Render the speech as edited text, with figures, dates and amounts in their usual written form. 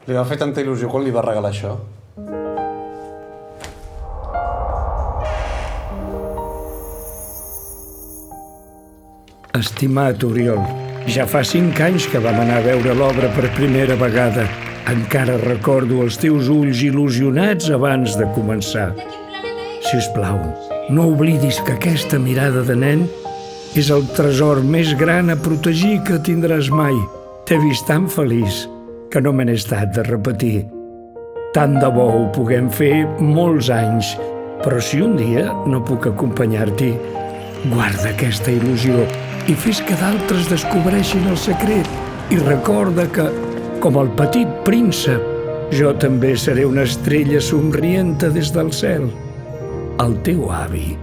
Li va fer tanta il·lusió quan li va regalar això? Estimat Oriol, ja fa 5 anys que vam anar a veure l'obra per primera vegada. Encara recordo els teus ulls il·lusionats abans de començar. Sisplau, no oblidis que aquesta mirada de nen és el tresor més gran a protegir que tindràs mai. T'he vist tan feliç que no me n'he estat de repetir. Tant de bo ho puguem fer molts anys, però si un dia no puc acompanyar-t'hi, guarda aquesta il·lusió i fes que d'altres descobreixin el secret. I recorda que, com el petit príncep, jo també seré una estrella somrienta des del cel. El teu avi.